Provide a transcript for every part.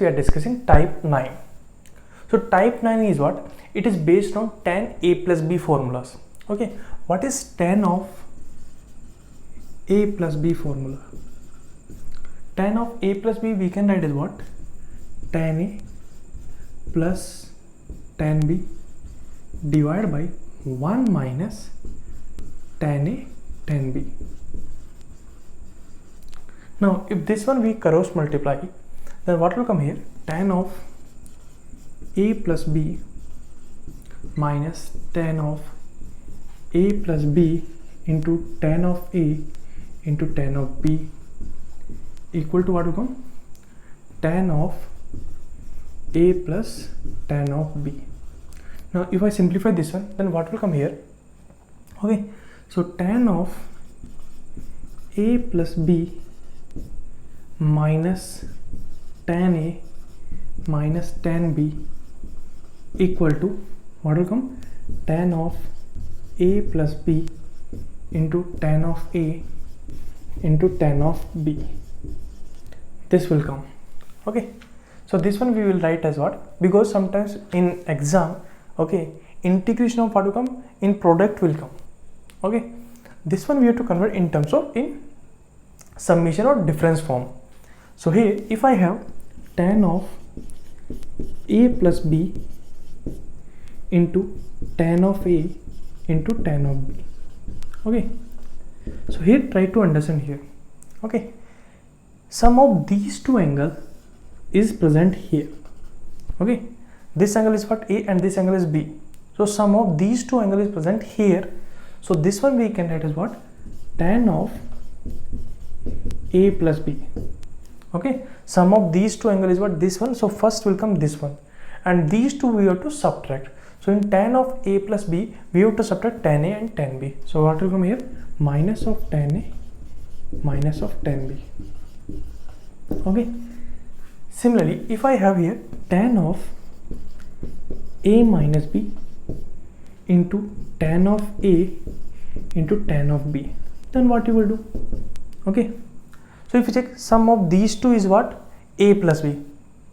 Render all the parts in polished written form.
we are discussing type 9. So type 9 is what? It is based on tan a plus b formulas. Okay, what is tan of a plus b formula? Tan of a plus b we can write as what? Tan a plus tan b divided by 1 minus tan a tan b. Now if this one we cross multiply, then what will come here? Tan of a plus b minus tan of a plus b into tan of a into tan of b equal to what will come? Tan of a plus tan of b. Now if I simplify this one, then what will come here? Okay, so tan of a plus b minus tan a minus tan b equal to what will come? Tan of a plus b into tan of a into tan of b. This will come. Okay, so this one we will write as what? Because sometimes in exam, okay, integration of what will come? In product will come. Okay, this one we have to convert in terms of in summation or difference form. So here if I have tan of a plus b into tan of a into tan of b. Okay, so here try to understand here. Okay, sum of these two angles is present here. Okay, this angle is what? A, and this angle is b. So sum of these two angles is present here. So this one we can write as what? Tan of a plus b. Okay, sum of these two angles is what? This one. So first will come this one, and these two we have to subtract. So in tan of a plus b we have to subtract tan a and tan b. So what will come here? Minus of tan a minus of tan b. Okay, similarly if I have here tan of a minus b into tan of a into tan of b, then what you will do? Okay, so if you check, sum of these two is what? A plus b,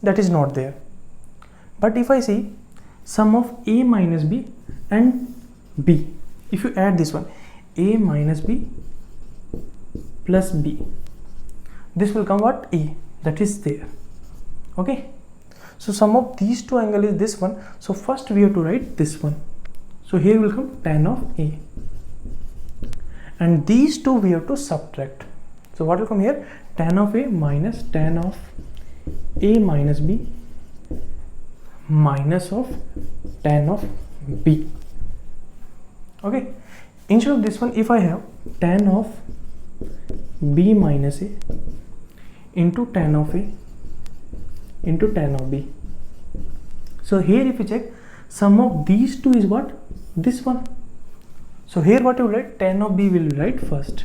that is not there. But if I see sum of a minus b and b, if you add this one, a minus b plus b, this will come what? E, that is there. Okay, so sum of these two angles is this one. So first we have to write this one. So here will come tan of a, and these two we have to subtract. So what will come here? Tan of a minus tan of a minus b minus of tan of b. Okay, instead of this one, if I have tan of b minus a into tan of a into tan of b. So here if you check, sum of these two is what? This one. So here what you will write? Tan of b will write first,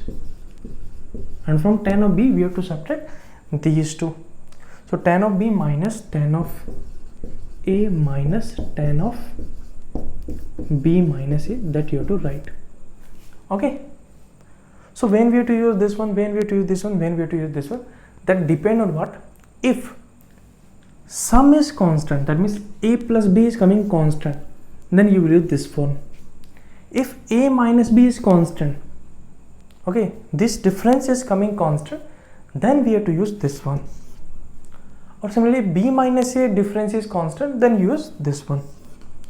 and from tan of b we have to subtract these two. So tan of b minus tan of a minus tan of b minus a, that you have to write. Okay, so when we have to use this one, when we have to use this one, when we have to use this one, that depend on what? If sum is constant, that means a plus b is coming constant, then you will use this one. If a minus b is constant, okay, this difference is coming constant, then we have to use this one. Or similarly, b minus a difference is constant, then use this one.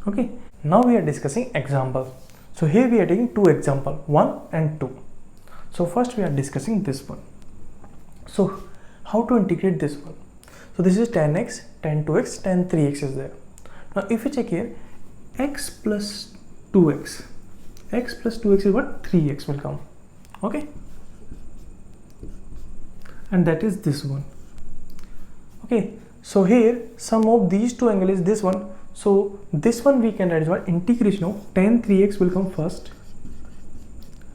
Okay, now we are discussing example. So here we are taking two example, 1 and 2. So first we are discussing this one. So how to integrate this one? So this is tan x, tan 2x, tan 3x is there. Now if you check here, x plus 2x, x plus 2x is what? 3x will come. Okay, and that is this one. Okay, so here sum of these two angles is this one. So this one we can write as what? Integration of tan 3x will come first,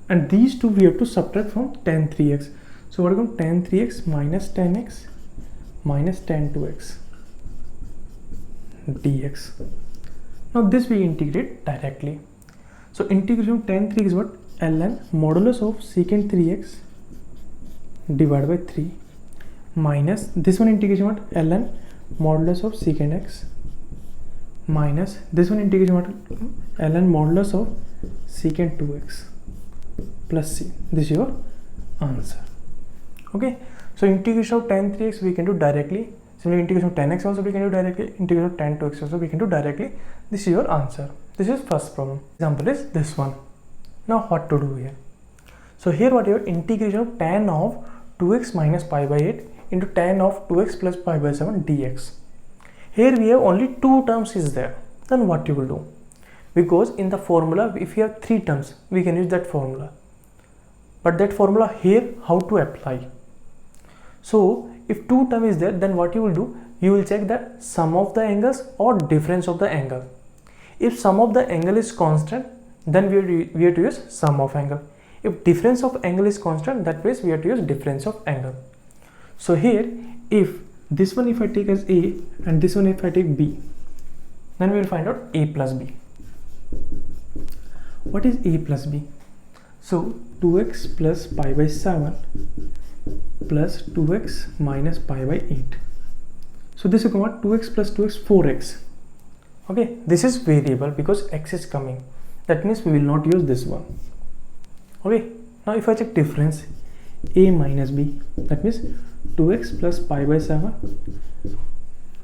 and these two we have to subtract from tan 3x. So what will come? Tan 3x minus tan x minus tan 2x dx. Now this we integrate directly. So integration of tan 3 is what? Ln modulus of secant 3x divided by 3 minus this one integration what? Ln modulus of secant x minus this one integration what ln modulus of secant 2x plus c. This is your answer. Okay, so integration of tan 3x we can do directly. Similarly, integration of tan x also we can do directly. Integration of tan 2x also we can do directly. This is your answer. This is first problem. Example is this one. Now what to do here? So here what your integration of tan of 2x minus pi by 8 into tan of 2x plus pi by 7 dx. Here we have only two terms is there. Then what you will do? Because in the formula if you have three terms we can use that formula. But that formula here how to apply? So if two term is there, then what you will do? You will check the sum of the angles or difference of the angle. If sum of the angle is constant, then we have to use sum of angle. If difference of angle is constant, that means we have to use difference of angle. So here, if this one if I take as A and this one if I take B, then we will find out A plus B. What is A plus B? So 2x plus pi by 7 plus 2x minus pi by 8. So this will come out 2x plus 2x 4x. Okay, this is variable because x is coming. That means we will not use this one. Okay, now if I check difference A minus B, that means 2x plus pi by 7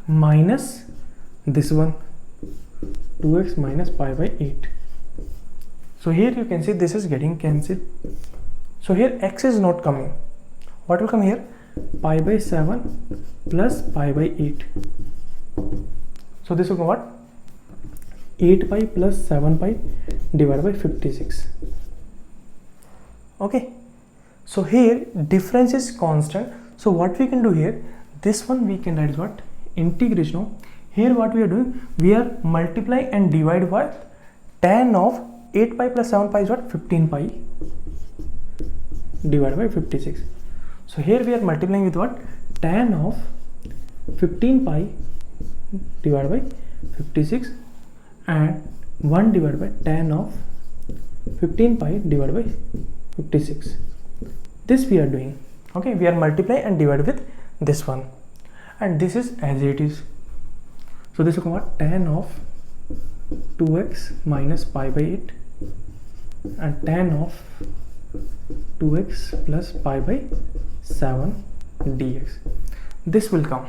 minus this one 2x minus pi by 8. So here you can see this is getting cancelled. So here x is not coming. What will come here? Pi by 7 plus pi by 8. So this will come what? 8 pi plus 7 pi divided by 56. Okay. So here difference is constant. So what we can do here? This one we can write is what? Integration of. Here what we are doing? We are multiplying and divide by tan of 8 pi plus 7 pi is what? 15 pi divided by 56. So here we are multiplying with what? Tan of 15 pi divided by 56 and 1 divided by tan of 15 pi divided by 56. This we are doing. Okay, we are multiplying and divide with this one, and this is as it is. So this will come out tan of 2x minus pi by 8 and tan of 2x plus pi by 7 dx. This will come.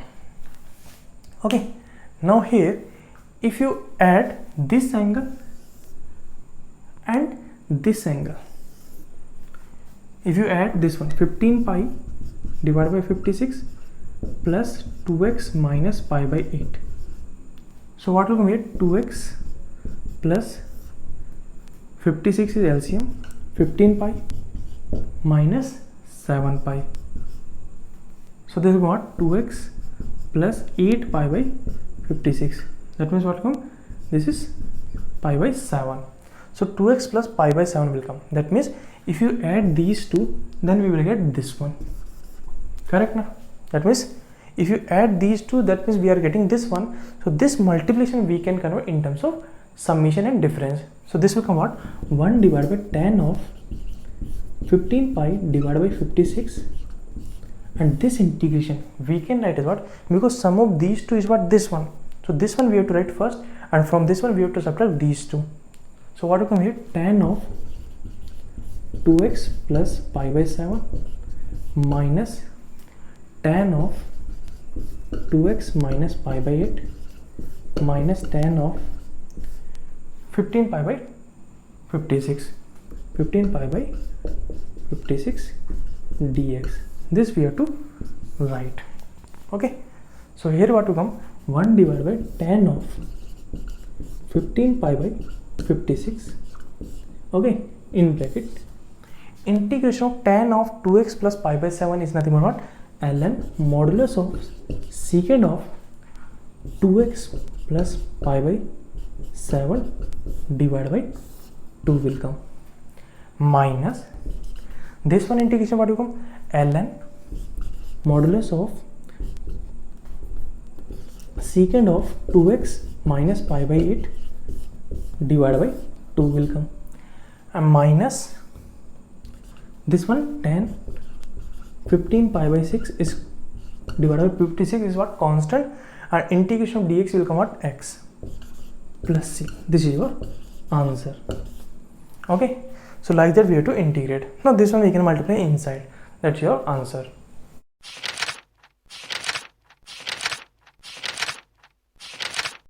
Okay, now here if you add this angle and this angle, if you add this one 15 pi divided by 56 plus 2x minus pi by 8, so what will come here? 2x plus 56 is LCM, 15 pi minus 7 pi. So this is what? 2x plus 8 pi by 56. That means what come? This is pi by 7. So 2x plus pi by 7 will come. That means if you add these two, then we will get this one. Correct now? That means if you add these two, that means we are getting this one. So this multiplication we can convert in terms of summation and difference. So this will come out 1 divided by tan of 15 pi divided by 56, and this integration we can write as what? Because sum of these two is what? This one. So this one we have to write first, and from this one we have to subtract these two. So what will come here? Tan of 2x plus pi by 7 minus tan of 2x minus pi by 8 minus tan of 15 pi by 56, 15 pi by 56 dx. This we have to write. Okay, so here what will come? 1 divided by tan of 15 pi by 56, okay, in bracket, integration of tan of 2x plus pi by 7 is nothing but what? Ln modulus of secant of 2x plus pi by 7 divided by 2 will come, minus this one integration what will come? Ln modulus of secant of 2x minus pi by 8 divided by 2 will come, and minus this one tan 15 pi by 6 is divided by 56 is what? Constant, and integration of dx will come at x plus c. This is your answer. Okay, so like that we have to integrate. Now this one we can multiply inside. That's your answer.